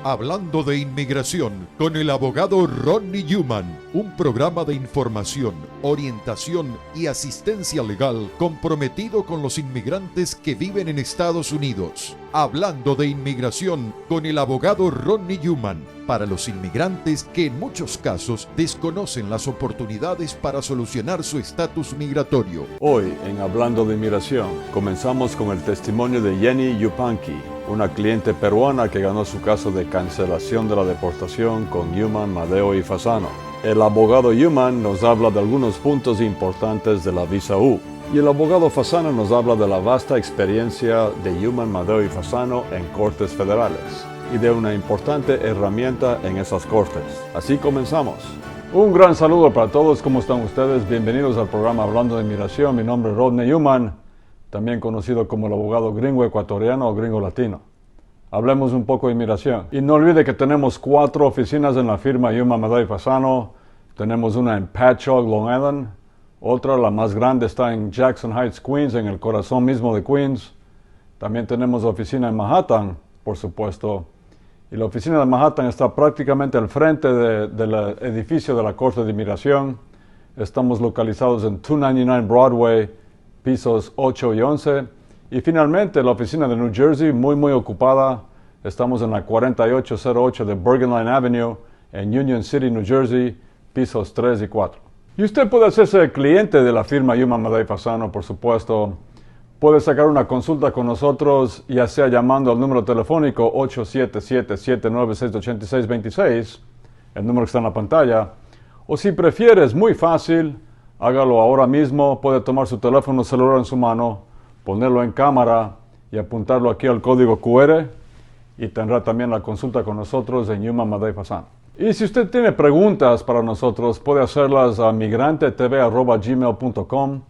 Hablando de inmigración con el abogado Rodney Newman, un programa de información, orientación y asistencia legal comprometido con los inmigrantes que viven en Estados Unidos. Hablando de inmigración con el abogado Rodney Newman, para los inmigrantes que en muchos casos desconocen las oportunidades para solucionar su estatus migratorio. Hoy, en Hablando de Inmigración, comenzamos con el testimonio de Jenny Yupanqui, una cliente peruana que ganó su caso de cancelación de la deportación con Newman, Madeo y Fasano. El abogado Newman nos habla de algunos puntos importantes de la visa U, y el abogado Fasano nos habla de la vasta experiencia de Newman, Madeo y Fasano en cortes federales y de una importante herramienta en esas cortes. Así comenzamos. Un gran saludo para todos, ¿cómo están ustedes? Bienvenidos al programa Hablando de Inmigración. Mi nombre es Rodney Newman, también conocido como el abogado gringo ecuatoriano o gringo latino. Hablemos un poco de inmigración. Y no olvide que tenemos 4 oficinas en la firma Newman, Madeo y Fasano. Tenemos una en Patchogue, Long Island. Otra, la más grande, está en Jackson Heights, Queens, en el corazón mismo de Queens. También tenemos oficina en Manhattan, por supuesto. Y la oficina de Manhattan está prácticamente al frente del edificio de la Corte de Inmigración. Estamos localizados en 299 Broadway, pisos 8 y 11. Y finalmente la oficina de New Jersey, muy ocupada. Estamos en la 4808 de Bergen Line Avenue, en Union City, New Jersey, pisos 3 y 4. Y usted puede hacerse cliente de la firma Newman, Madeo y Fasano, por supuesto. Puede sacar una consulta con nosotros, ya sea llamando al número telefónico 877-796-8626, el número que está en la pantalla. O si prefiere, es muy fácil, hágalo ahora mismo. Puede tomar su teléfono celular en su mano, ponerlo en cámara y apuntarlo aquí al código QR, y tendrá también la consulta con nosotros en Newman, Madeo y Fasano. Y si usted tiene preguntas para nosotros, puede hacerlas a migrantetv@gmail.com.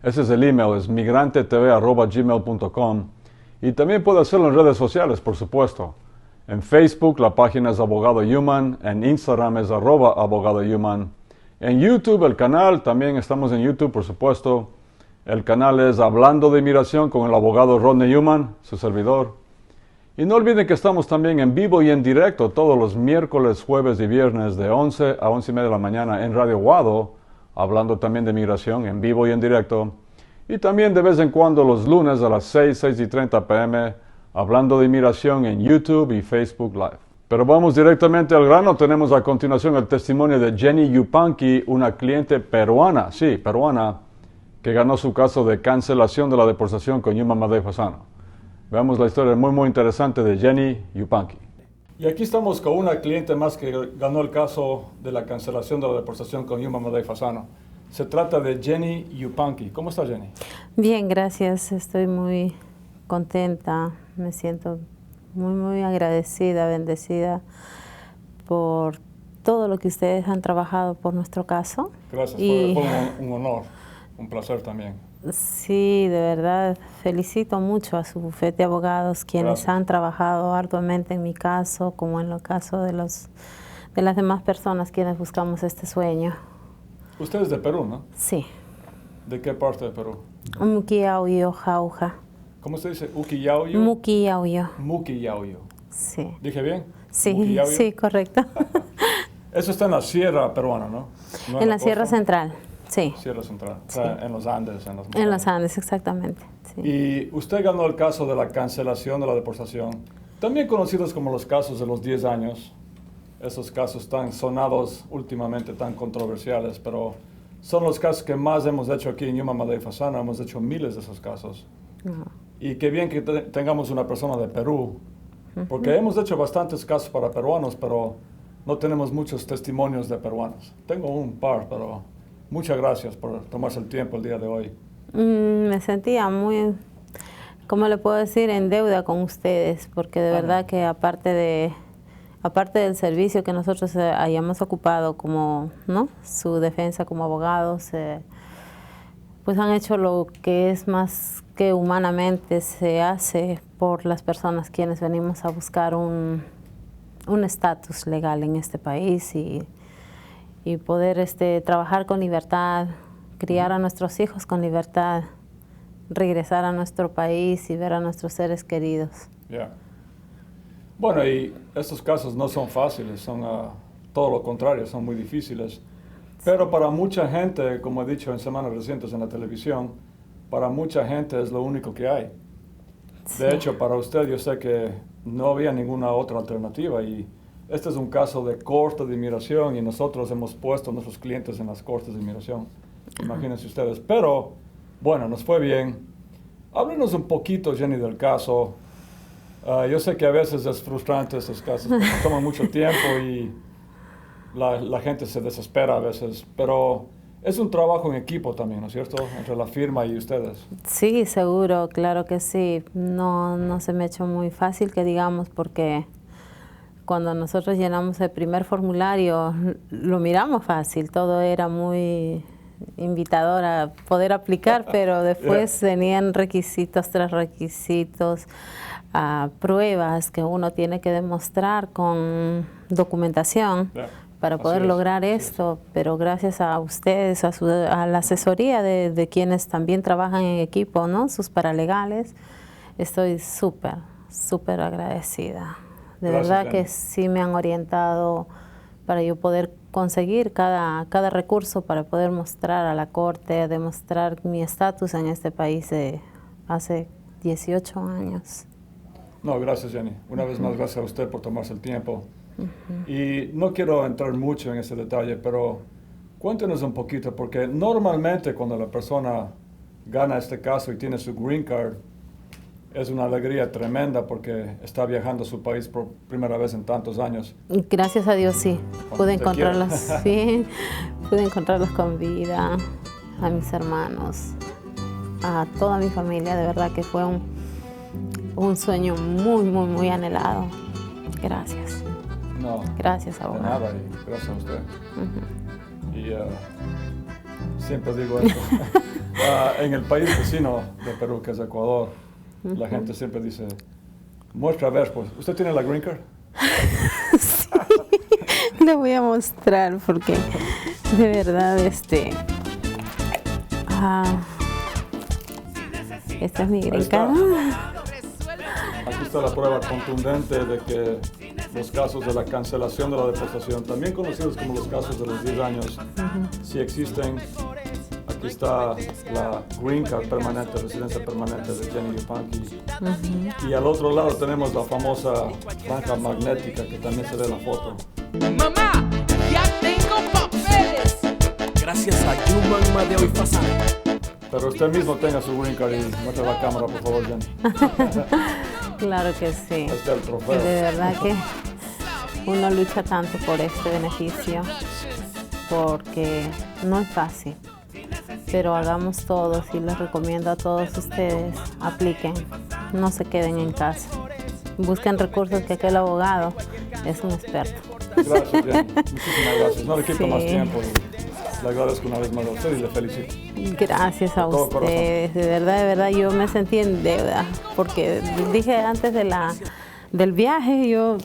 Ese es el email, es migrantetv@gmail.com. Y también puede hacerlo en redes sociales, por supuesto. En Facebook la página es Abogado Newman, en Instagram es @Abogado Newman. En YouTube el canal, también estamos en YouTube, por supuesto. El canal es Hablando de Inmigración con el abogado Rodney Newman, su servidor. Y no olviden que estamos también en vivo y en directo todos los miércoles, jueves y viernes de 11 a 11:30 de la mañana en Radio Guado, hablando también de migración en vivo y en directo. Y también de vez en cuando los lunes a las 6:30 p.m. hablando de inmigración en YouTube y Facebook Live. Pero vamos directamente al grano. Tenemos a continuación el testimonio de Jenny Yupanqui, una cliente peruana, que ganó su caso de cancelación de la deportación con Newman, Madeo y Fasano. Veamos la historia muy interesante de Jenny Yupanqui. Y aquí estamos con una cliente más que ganó el caso de la cancelación de la deportación con Newman, Madeo y Fasano. Se trata de Jenny Yupanqui. ¿Cómo está, Jenny? Bien, gracias. Estoy muy contenta. Me siento muy agradecida, bendecida por todo lo que ustedes han trabajado por nuestro caso. Gracias, fue un honor, un placer también. Sí, de verdad, felicito mucho a su bufete de abogados, quienes han trabajado arduamente en mi caso, como en el caso de las demás personas quienes buscamos este sueño. Usted es de Perú, ¿no? Sí. ¿De qué parte de Perú? Muquillauyo, Jauja. ¿Cómo se dice? ¿Uquillauyo? Muquillauyo. Muquillauyo. Sí. ¿Dije bien? Sí, Muquillauyo. sí, correcto. Eso está en la sierra peruana, ¿no? En la Sierra Central. Sí. Sierra Central, Sí. o sea, en los Andes. En los Andes, exactamente. Sí. Y usted ganó el caso de la cancelación de la deportación, también conocidos como los casos de los 10 años. Esos casos tan sonados últimamente, tan controversiales, pero son los casos que más hemos hecho aquí en Newman, Madeo y Fasano. Hemos hecho miles de esos casos. Y qué bien que tengamos una persona de Perú, porque hemos hecho bastantes casos para peruanos, pero no tenemos muchos testimonios de peruanos. Tengo un par, pero muchas gracias por tomarse el tiempo el día de hoy. Me sentía muy, ¿cómo le puedo decir?, en deuda con ustedes, porque de verdad que aparte del servicio que nosotros hayamos ocupado como, ¿no?, su defensa como abogados, pues han hecho lo que es más que humanamente se hace por las personas quienes venimos a buscar un estatus legal en este país y poder trabajar con libertad, criar a nuestros hijos con libertad, regresar a nuestro país y ver a nuestros seres queridos. Bueno, y estos casos no son fáciles, son todo lo contrario, son muy difíciles. Pero para mucha gente, como he dicho en semanas recientes en la televisión, para mucha gente es lo único que hay. Sí. De hecho, para usted yo sé que no había ninguna otra alternativa y este es un caso de corte de inmigración y nosotros hemos puesto a nuestros clientes en las cortes de inmigración. Imagínense ustedes. Pero, bueno, nos fue bien. Háblenos un poquito, Jenny, del caso. Yo sé que a veces es frustrante estos casos, porque toman mucho tiempo y la gente se desespera a veces, pero es un trabajo en equipo también, ¿no es cierto? Entre la firma y ustedes. Sí, seguro, claro que sí. No se me ha hecho muy fácil que digamos, porque cuando nosotros llenamos el primer formulario lo miramos fácil, todo era muy invitador a poder aplicar, pero después venían requisitos tras requisitos, pruebas que uno tiene que demostrar con documentación para poder lograr esto, pero gracias a ustedes, a la asesoría de quienes también trabajan en equipo, ¿no? Sus paralegales, estoy súper agradecida. De verdad que sí me han orientado para yo poder conseguir cada recurso para poder mostrar a la Corte, demostrar mi estatus en este país de hace 18 años. No, gracias, Jenny. Una vez más, gracias a usted por tomarse el tiempo. Y no quiero entrar mucho en ese detalle, pero cuéntenos un poquito, porque normalmente cuando la persona gana este caso y tiene su green card, es una alegría tremenda porque está viajando a su país por primera vez en tantos años. Gracias a Dios, sí. Pude encontrarlos, sí. Pude encontrarlos con vida, a mis hermanos, a toda mi familia. De verdad que fue un sueño muy anhelado. Gracias. No, gracias, abogado. De nada, y gracias a usted. Y siempre digo esto. En el país vecino de Perú, que es Ecuador, la gente siempre dice, muestra a ver, pues, ¿usted tiene la green card? Sí, le voy a mostrar porque de verdad esta es mi green card. Aquí está la prueba contundente de que los casos de la cancelación de la deportación, también conocidos como los casos de los 10 años, sí existen. Aquí está la green card permanente, residencia permanente de Jenny Yupanqui. Y al otro lado tenemos la famosa franja magnética que también se ve en la foto. ¡Mamá! ¡Ya tengo papeles! Gracias a Yuman, Madeo y Fasano. Pero usted mismo tenga su green card y muestre la cámara, por favor, Jenny. Claro que sí. Este es el trofeo. De verdad que uno lucha tanto por este beneficio, porque no es fácil. Pero hagamos todos y les recomiendo a todos ustedes, apliquen, no se queden en casa. Busquen recursos, que aquel abogado es un experto. Gracias, Jenny. Muchísimas gracias. No le quito más tiempo. Le agradezco una vez más a usted y le felicito. Gracias a ustedes. De verdad, yo me sentí en deuda, porque dije antes del viaje, yo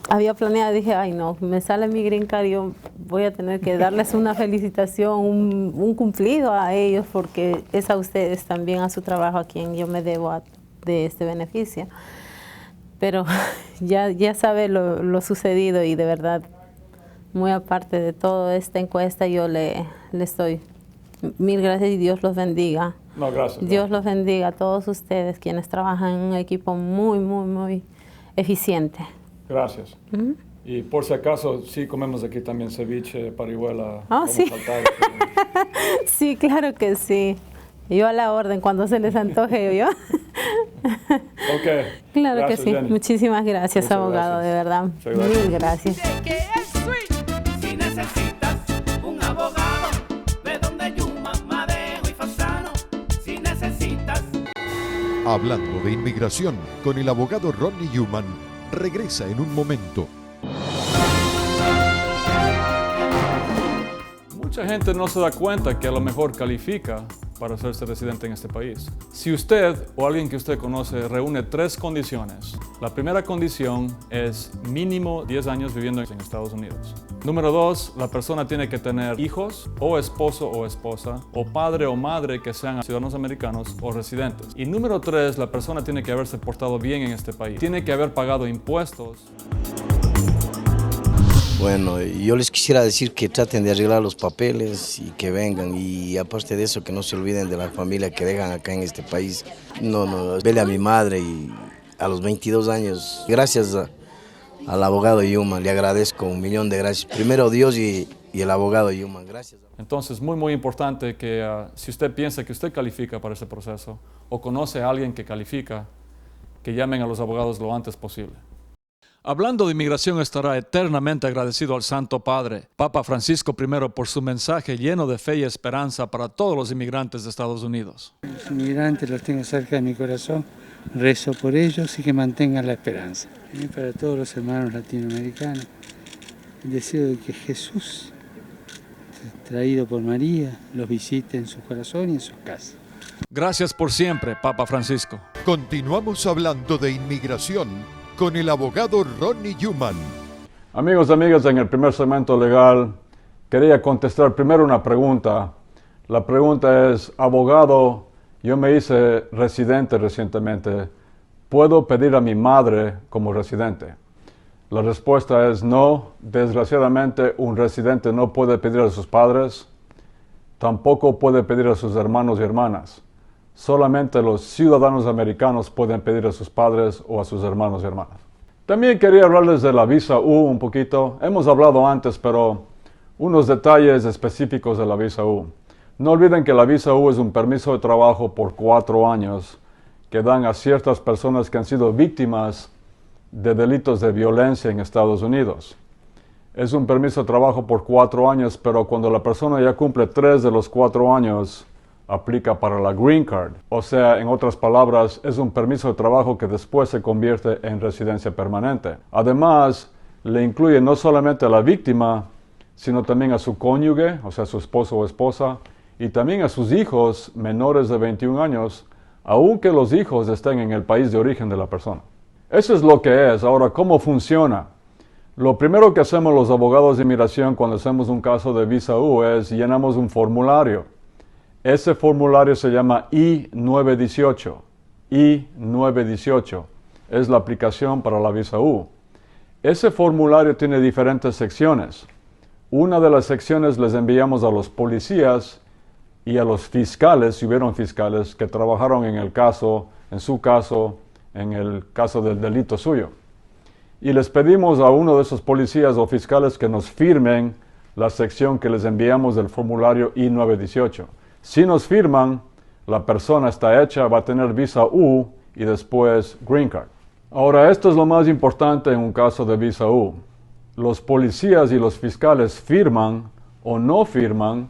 había planeado, dije, ay no, me sale mi green card, yo voy a tener que darles una felicitación, un cumplido a ellos, porque es a ustedes también, a su trabajo, a quien yo me debo de este beneficio. Pero ya sabe lo sucedido y de verdad, muy aparte de toda esta encuesta, yo le estoy, mil gracias y Dios los bendiga. No, gracias. Dios los bendiga a todos ustedes, quienes trabajan en un equipo muy eficiente. Gracias. Y por si acaso, sí comemos aquí también ceviche, parihuela. Oh, sí. Sí, claro que sí. Yo a la orden, cuando se les antoje yo. Ok. Claro gracias, que sí. Jenny. Muchísimas gracias, Muchas abogado, gracias. de verdad. Gracias. Mil gracias. Si necesitas un abogado, ve donde Yuman, Madeo y Fasano. Si necesitas. Hablando de inmigración con el abogado Ronnie Yuman, regresa en un momento. Mucha gente no se da cuenta que a lo mejor califica para hacerse residente en este país. Si usted o alguien que usted conoce reúne 3 condiciones, la primera condición es mínimo 10 años viviendo en Estados Unidos. Número 2, la persona tiene que tener hijos, o esposo o esposa, o padre o madre que sean ciudadanos americanos o residentes. Y número 3, la persona tiene que haberse portado bien en este país. Tiene que haber pagado impuestos. Bueno, yo les quisiera decir que traten de arreglar los papeles y que vengan, y aparte de eso que no se olviden de la familia que dejan acá en este país. Vele a mi madre y a los 22 años, gracias al abogado Yuman, le agradezco 1.000.000 de gracias. Primero Dios y el abogado Yuman, gracias. Entonces, muy importante que si usted piensa que usted califica para ese proceso o conoce a alguien que califica, que llamen a los abogados lo antes posible. Hablando de inmigración, estará eternamente agradecido al Santo Padre, Papa Francisco I, por su mensaje lleno de fe y esperanza para todos los inmigrantes de Estados Unidos. Los inmigrantes los tengo cerca de mi corazón, rezo por ellos y que mantengan la esperanza. Y para todos los hermanos latinoamericanos, el deseo de que Jesús, traído por María, los visite en su corazón y en sus casas. Gracias por siempre, Papa Francisco. Continuamos hablando de inmigración con el abogado Ronnie Yuman. Amigos y amigas, en el primer segmento legal quería contestar primero una pregunta. La pregunta es, abogado, yo me hice residente recientemente, ¿puedo pedir a mi madre como residente? La respuesta es no. Desgraciadamente, un residente no puede pedir a sus padres, tampoco puede pedir a sus hermanos y hermanas. Solamente los ciudadanos americanos pueden pedir a sus padres o a sus hermanos y hermanas. También quería hablarles de la visa U un poquito. Hemos hablado antes, pero unos detalles específicos de la visa U. No olviden que la visa U es un permiso de trabajo por 4 años que dan a ciertas personas que han sido víctimas de delitos de violencia en Estados Unidos. Es un permiso de trabajo por 4 años, pero cuando la persona ya cumple 3 de los 4 años, aplica para la Green Card. O sea, en otras palabras, es un permiso de trabajo que después se convierte en residencia permanente. Además, le incluye no solamente a la víctima, sino también a su cónyuge, o sea, su esposo o esposa, y también a sus hijos menores de 21 años, aunque los hijos estén en el país de origen de la persona. Eso es lo que es. Ahora, ¿cómo funciona? Lo primero que hacemos los abogados de inmigración cuando hacemos un caso de visa U es llenamos un formulario. Ese formulario se llama I-918. I-918 es la aplicación para la visa U. Ese formulario tiene diferentes secciones. Una de las secciones les enviamos a los policías y a los fiscales, si hubieron fiscales, que trabajaron en el caso, en su caso, en el caso del delito suyo. Y les pedimos a uno de esos policías o fiscales que nos firmen la sección que les enviamos del formulario I-918. Si nos firman, la persona está hecha, va a tener visa U y después Green Card. Ahora, esto es lo más importante en un caso de visa U. Los policías y los fiscales firman o no firman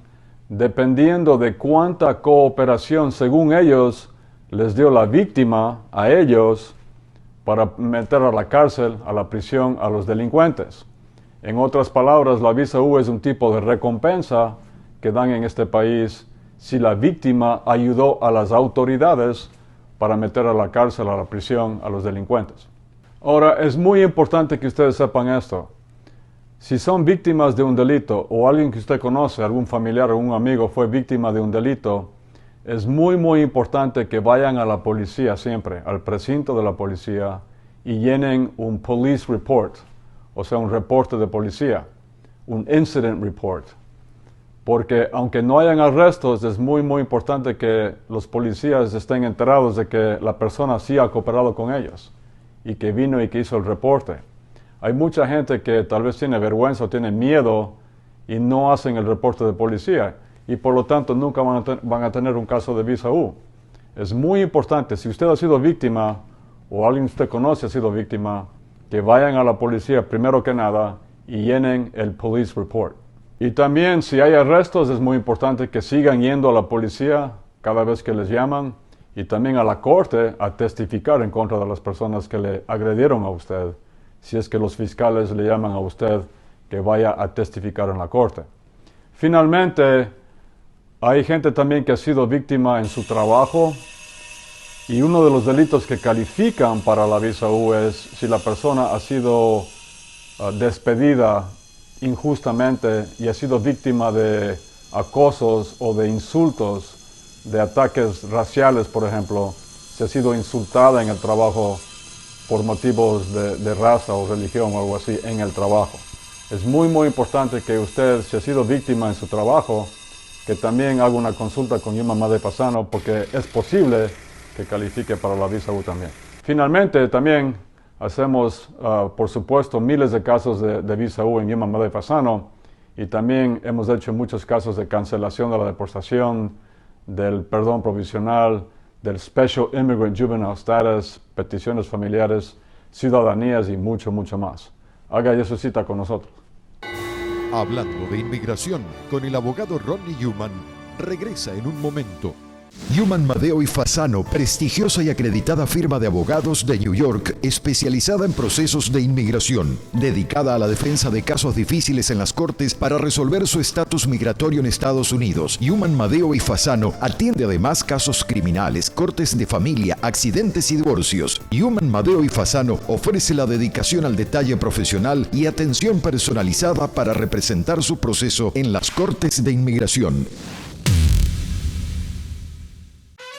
dependiendo de cuánta cooperación, según ellos, les dio la víctima a ellos para meter a la cárcel, a la prisión, a los delincuentes. En otras palabras, la visa U es un tipo de recompensa que dan en este país si la víctima ayudó a las autoridades para meter a la cárcel, a la prisión, a los delincuentes. Ahora, es muy importante que ustedes sepan esto. Si son víctimas de un delito o alguien que usted conoce, algún familiar o un amigo fue víctima de un delito, es muy importante que vayan a la policía siempre, al precinto de la policía y llenen un police report, o sea, un reporte de policía, un incident report. Porque aunque no hayan arrestos, es muy importante que los policías estén enterados de que la persona sí ha cooperado con ellos y que vino y que hizo el reporte. Hay mucha gente que tal vez tiene vergüenza o tiene miedo y no hacen el reporte de policía y por lo tanto nunca van a tener un caso de visa U. Es muy importante, si usted ha sido víctima o alguien que usted conoce ha sido víctima, que vayan a la policía primero que nada y llenen el police report. Y también si hay arrestos es muy importante que sigan yendo a la policía cada vez que les llaman y también a la corte a testificar en contra de las personas que le agredieron a usted, si es que los fiscales le llaman a usted que vaya a testificar en la corte. Finalmente, Hay gente también que ha sido víctima en su trabajo, y uno de los delitos que califican para la visa U es si la persona ha sido despedida injustamente y ha sido víctima de acosos o de insultos, de ataques raciales, por ejemplo, si ha sido insultada en el trabajo por motivos de raza o religión o algo así en el trabajo. Es muy importante que usted, si ha sido víctima en su trabajo, que también haga una consulta con Human Madeo y Fasano, porque es posible que califique para la visa U también. Finalmente, también hacemos, por supuesto, miles de casos de visa U en Human Madeo y Fasano, y también hemos hecho muchos casos de cancelación de la deportación, del perdón provisional, del Special Immigrant Juvenile Status, peticiones familiares, ciudadanías y mucho más. Haga ya su cita con nosotros. Hablando de inmigración con el abogado Rodney Human, regresa en un momento. Human Madeo y Fasano, prestigiosa y acreditada firma de abogados de New York, especializada en procesos de inmigración, dedicada a la defensa de casos difíciles en las cortes para resolver su estatus migratorio en Estados Unidos. Human Madeo y Fasano atiende además casos criminales, cortes de familia, accidentes y divorcios. Human Madeo y Fasano ofrece la dedicación al detalle profesional y atención personalizada para representar su proceso en las cortes de inmigración.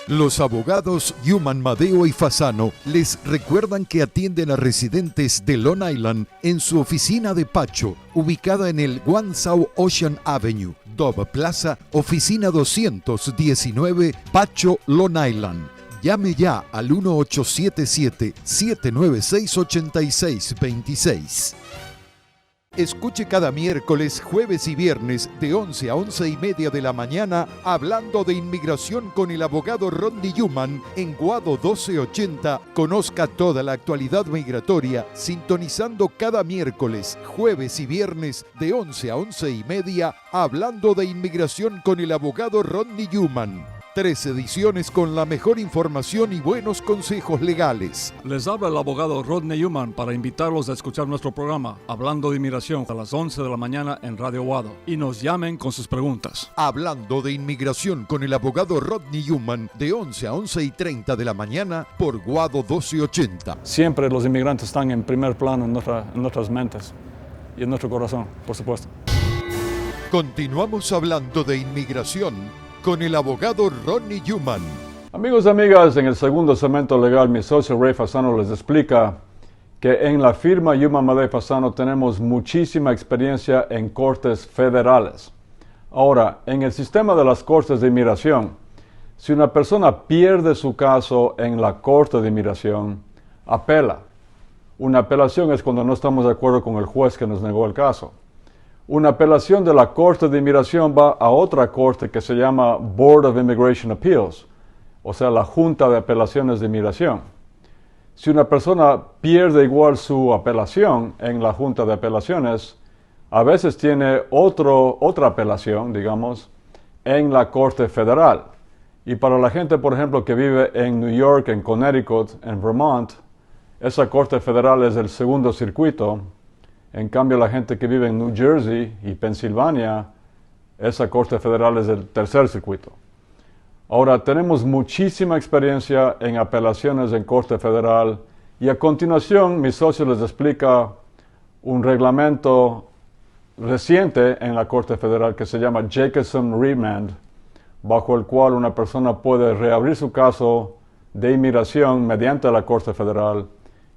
Los abogados Human Madeo y Fasano les recuerdan que atienden a residentes de Long Island en su oficina de Pacho, ubicada en el One South Ocean Avenue, Dove Plaza, oficina 219, Pacho, Long Island. Llame ya al 1877-796-8626. Escuche cada miércoles, jueves y viernes de 11 a 11 y media de la mañana hablando de inmigración con el abogado Rodney Human en Guado 1280. Conozca toda la actualidad migratoria sintonizando cada miércoles, jueves y viernes de 11 a 11 y media hablando de inmigración con el abogado Rodney Human. 3 ediciones con la mejor información y buenos consejos legales. Les habla el abogado Rodney Human para invitarlos a escuchar nuestro programa Hablando de Inmigración a las 11 de la mañana en Radio Guado y nos llamen con sus preguntas. Hablando de inmigración con el abogado Rodney Human de 11 a 11:30 de la mañana por Guado 1280. Siempre los inmigrantes están en primer plano en nuestras mentes y en nuestro corazón, por supuesto. Continuamos hablando de inmigración con el abogado Rodney Human. Amigos y amigas, en el segundo segmento legal, mi socio Ray Fasano les explica que en la firma Human Madeo y Fasano tenemos muchísima experiencia en cortes federales. Ahora, en el sistema de las cortes de inmigración, si una persona pierde su caso en la corte de inmigración, apela. Una apelación es cuando no estamos de acuerdo con el juez que nos negó el caso. Una apelación de la Corte de Inmigración va a otra corte que se llama Board of Immigration Appeals, o sea, la Junta de Apelaciones de Inmigración. Si una persona pierde igual su apelación en la Junta de Apelaciones, a veces tiene otra apelación, digamos, en la Corte Federal. Y para la gente, por ejemplo, que vive en New York, en Connecticut, en Vermont, esa Corte Federal es el segundo circuito. En cambio, la gente que vive en New Jersey y Pensilvania, esa Corte Federal es el tercer circuito. Ahora, tenemos muchísima experiencia en apelaciones en Corte Federal y a continuación mi socio les explica un reglamento reciente en la Corte Federal que se llama Jacobson Remand, bajo el cual una persona puede reabrir su caso de inmigración mediante la Corte Federal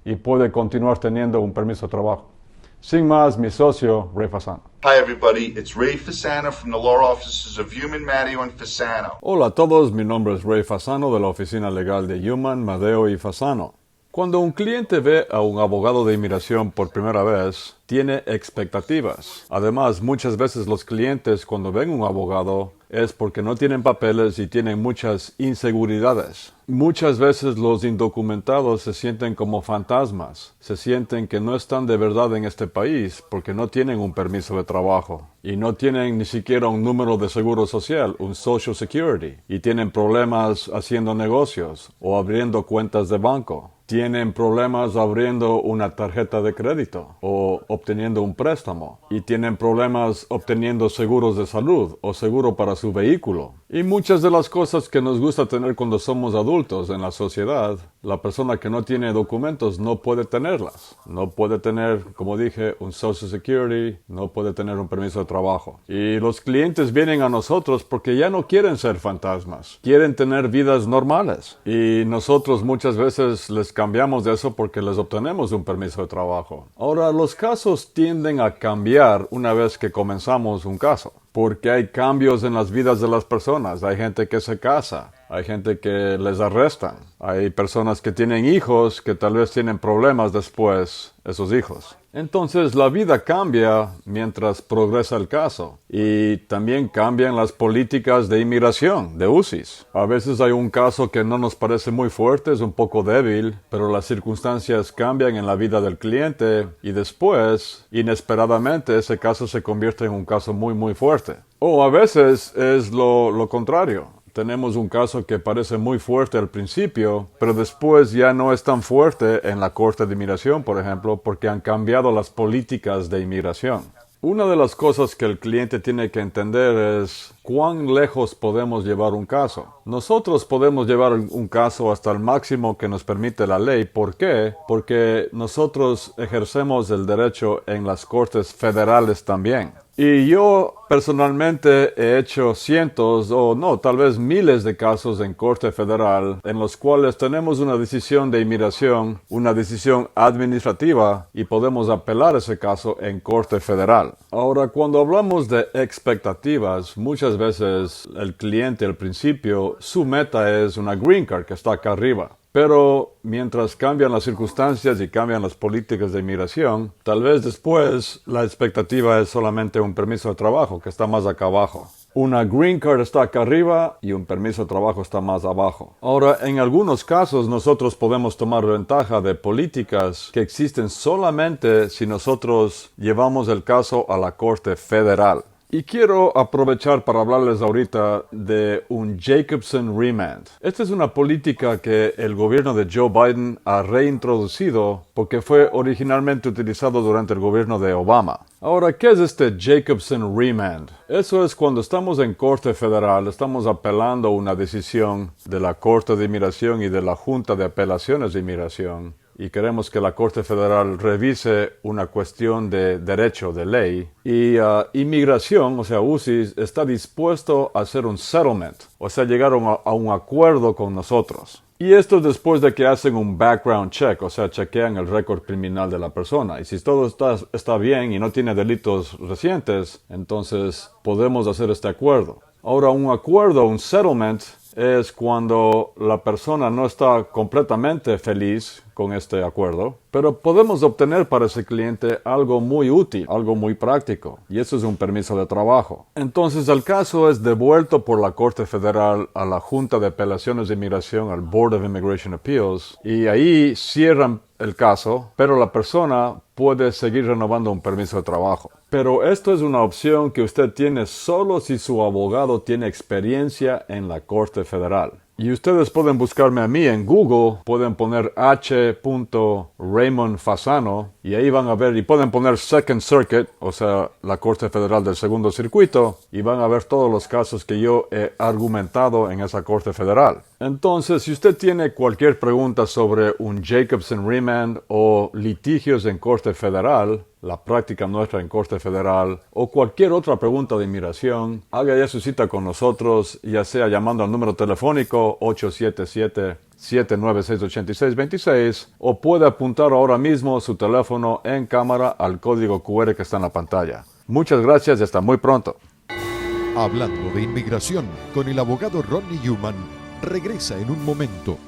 y puede continuar teniendo un permiso de trabajo. Sin más, mi socio, Ray Fasano. Hi everybody, it's Ray Fasano from the law offices of Human, Madeo and Fasano. Hola a todos, mi nombre es Ray Fasano de la oficina legal de Human, Madeo y Fasano. Cuando un cliente ve a un abogado de inmigración por primera vez, tiene expectativas. Además, muchas veces los clientes cuando ven un abogado es porque no tienen papeles y tienen muchas inseguridades. Muchas veces los indocumentados se sienten como fantasmas, se sienten que no están de verdad en este país porque no tienen un permiso de trabajo y no tienen ni siquiera un número de seguro social, un Social Security, y tienen problemas haciendo negocios o abriendo cuentas de banco. tienen problemas abriendo una tarjeta de crédito o obteniendo un préstamo, y tienen problemas obteniendo seguros de salud o seguro para su vehículo. Y muchas de las cosas que nos gusta tener cuando somos adultos en la sociedad, la persona que no tiene documentos no puede tenerlas. No puede tener, como dije, un Social Security, no puede tener un permiso de trabajo. Y los clientes vienen a nosotros porque ya no quieren ser fantasmas, quieren tener vidas normales. Y nosotros muchas veces les cambiamos de eso porque les obtenemos un permiso de trabajo. Ahora, los casos tienden a cambiar una vez que comenzamos un caso, porque hay cambios en las vidas de las personas. Hay gente que se casa, hay gente que les arrestan, hay personas que tienen hijos que tal vez tienen problemas después, esos hijos. Entonces la vida cambia mientras progresa el caso, y también cambian las políticas de inmigración, de UCIS. A veces hay un caso que no nos parece muy fuerte, es un poco débil, pero las circunstancias cambian en la vida del cliente y después, inesperadamente, ese caso se convierte en un caso muy muy fuerte. O a veces es lo contrario. Tenemos un caso que parece muy fuerte al principio, pero después ya no es tan fuerte en la Corte de Inmigración, por ejemplo, porque han cambiado las políticas de inmigración. Una de las cosas que el cliente tiene que entender es cuán lejos podemos llevar un caso. Nosotros podemos llevar un caso hasta el máximo que nos permite la ley. ¿Por qué? Porque nosotros ejercemos el derecho en las cortes federales también. Y yo personalmente he hecho cientos o no, tal vez miles de casos en corte federal en los cuales tenemos una decisión de inmigración, una decisión administrativa, y podemos apelar ese caso en corte federal. Ahora, cuando hablamos de expectativas, muchas veces el cliente al principio, su meta es una green card que está acá arriba. Pero mientras cambian las circunstancias y cambian las políticas de inmigración, tal vez después la expectativa es solamente un permiso de trabajo que está más acá abajo. Una green card está acá arriba y un permiso de trabajo está más abajo. Ahora, en algunos casos nosotros podemos tomar ventaja de políticas que existen solamente si nosotros llevamos el caso a la Corte Federal. Y quiero aprovechar para hablarles ahorita de un Jacobson Remand. Esta es una política que el gobierno de Joe Biden ha reintroducido porque fue originalmente utilizado durante el gobierno de Obama. Ahora, ¿qué es este Jacobson Remand? Eso es cuando estamos en Corte Federal, estamos apelando una decisión de la Corte de Inmigración y de la Junta de Apelaciones de Inmigración, y queremos que la Corte Federal revise una cuestión de derecho, de ley, y inmigración, o sea, UCIS, está dispuesto a hacer un settlement, o sea, llegar a un acuerdo con nosotros. Y esto es después de que hacen un background check, o sea, chequean el récord criminal de la persona. Y si todo está bien y no tiene delitos recientes, entonces podemos hacer este acuerdo. Ahora, un acuerdo, un settlement, es cuando la persona no está completamente feliz con este acuerdo, pero podemos obtener para ese cliente algo muy útil, algo muy práctico, y eso es un permiso de trabajo. Entonces el caso es devuelto por la Corte Federal a la Junta de Apelaciones de Inmigración, al Board of Immigration Appeals, y ahí cierran el caso, pero la persona puede seguir renovando un permiso de trabajo. Pero esto es una opción que usted tiene solo si su abogado tiene experiencia en la Corte Federal. Y ustedes pueden buscarme a mí en Google, pueden poner H. Raymond Fasano, y ahí van a ver, y pueden poner Second Circuit, o sea, la Corte Federal del Segundo Circuito, y van a ver todos los casos que yo he argumentado en esa Corte Federal. Entonces, si usted tiene cualquier pregunta sobre un Jacobson Remand o litigios en Corte Federal, la práctica nuestra en Corte Federal, o cualquier otra pregunta de inmigración, haga ya su cita con nosotros, ya sea llamando al número telefónico 877-796-8626, o puede apuntar ahora mismo su teléfono en cámara al código QR que está en la pantalla. Muchas gracias y hasta muy pronto. Hablando de inmigración con el abogado Ronnie Newman, regresa en un momento.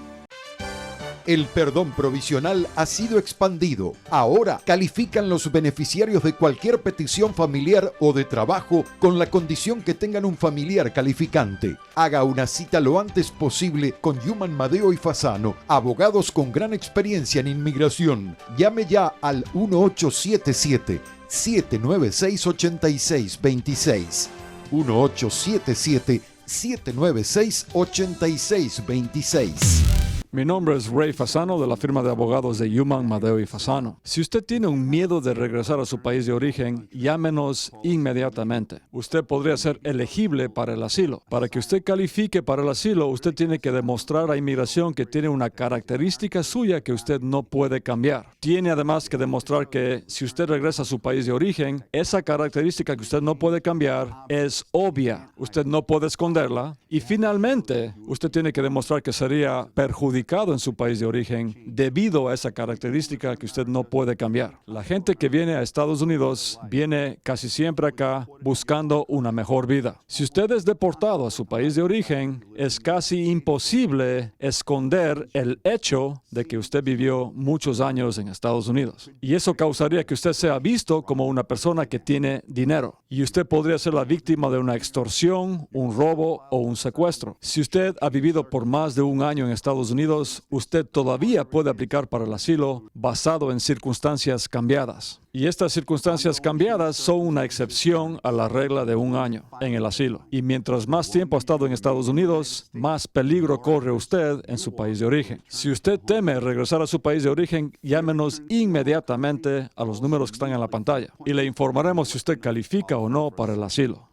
El perdón provisional ha sido expandido. Ahora califican los beneficiarios de cualquier petición familiar o de trabajo con la condición que tengan un familiar calificante. Haga una cita lo antes posible con Newman, Madeo y Fasano, abogados con gran experiencia en inmigración. Llame ya al 1877-796-8626. 1877-796-8626. Mi nombre es Ray Fasano de la firma de abogados de Yuman, Madeo y Fasano. Si usted tiene un miedo de regresar a su país de origen, llámenos inmediatamente. Usted podría ser elegible para el asilo. Para que usted califique para el asilo, usted tiene que demostrar a inmigración que tiene una característica suya que usted no puede cambiar. Tiene además que demostrar que si usted regresa a su país de origen, esa característica que usted no puede cambiar es obvia. Usted no puede esconderla. Y finalmente, usted tiene que demostrar que sería perjudicado en su país de origen debido a esa característica que usted no puede cambiar. La gente que viene a Estados Unidos viene casi siempre acá buscando una mejor vida. Si usted es deportado a su país de origen, es casi imposible esconder el hecho de que usted vivió muchos años en Estados Unidos. Y eso causaría que usted sea visto como una persona que tiene dinero. Y usted podría ser la víctima de una extorsión, un robo o un secuestro. Si usted ha vivido por más de un año en Estados Unidos, usted todavía puede aplicar para el asilo basado en circunstancias cambiadas. Y estas circunstancias cambiadas son una excepción a la regla de un año en el asilo. Y mientras más tiempo ha estado en Estados Unidos, más peligro corre usted en su país de origen. Si usted teme regresar a su país de origen, llámenos inmediatamente a los números que están en la pantalla y le informaremos si usted califica o no para el asilo.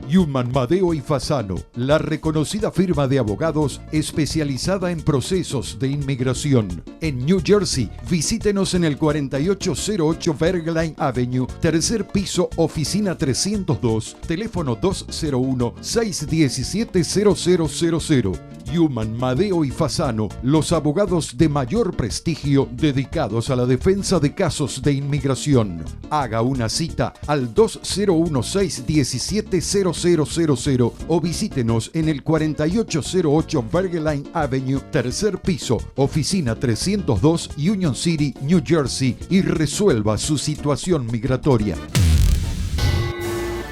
Yuman, Madeo y Fasano, la reconocida firma de abogados especializada en procesos de inmigración. En New Jersey, visítenos en el 4808 Bergline Avenue, tercer piso, oficina 302, teléfono 201-617-0000. Yuman, Madeo y Fasano, los abogados de mayor prestigio dedicados a la defensa de casos de inmigración. Haga una cita al 201-617-0000 o visítenos en el 4808 Bergline Avenue, tercer piso, oficina 302, Union City, New Jersey, y resuelva su situación migratoria.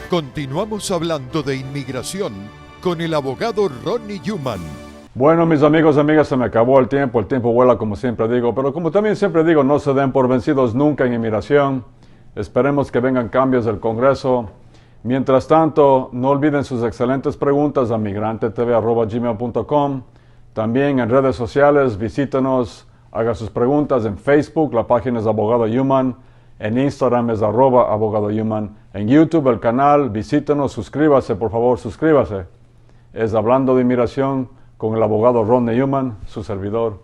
Continuamos hablando de inmigración con el abogado Ronnie Yuman. Bueno, mis amigos y amigas, se me acabó el tiempo vuela como siempre digo, pero como también siempre digo, no se den por vencidos nunca en inmigración. Esperemos que vengan cambios del Congreso. Mientras tanto, no olviden sus excelentes preguntas a migrantetv@gmail.com. También en redes sociales, visítenos, haga sus preguntas en Facebook, la página es Abogado Yuman, en Instagram es @Abogado Yuman, en YouTube el canal, visítenos, suscríbase, por favor, suscríbase. Es Hablando de Inmigración con el abogado Ronnie Yuman, su servidor.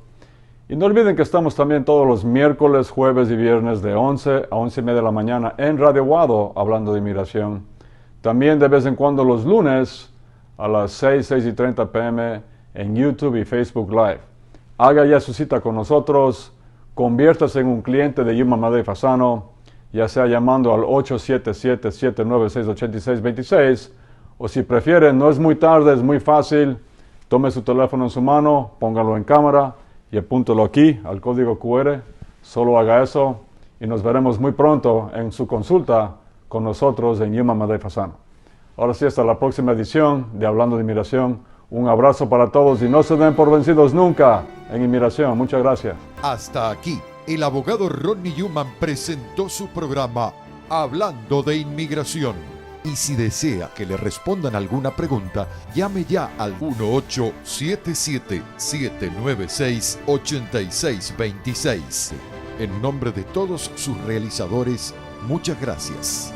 Y no olviden que estamos también todos los miércoles, jueves y viernes de 11 a 11:30 de la mañana en Radio Wado, Hablando de Inmigración. También de vez en cuando los lunes a las 6:30 p.m. en YouTube y Facebook Live. Haga ya su cita con nosotros, conviértase en un cliente de Yuman, Madeo y Fasano, ya sea llamando al 877-796-8626, o si prefieren, no es muy tarde, es muy fácil. Tome su teléfono en su mano, póngalo en cámara y apúntelo aquí al código QR. Solo haga eso y nos veremos muy pronto en su consulta con nosotros en Yuman, Madeo y Fasano. Ahora sí, hasta la próxima edición de Hablando de Inmigración. Un abrazo para todos y no se den por vencidos nunca en inmigración. Muchas gracias. Hasta aquí, el abogado Ronnie Yuman presentó su programa Hablando de Inmigración. Y si desea que le respondan alguna pregunta, llame ya al 1877-796-8626. En nombre de todos sus realizadores, muchas gracias.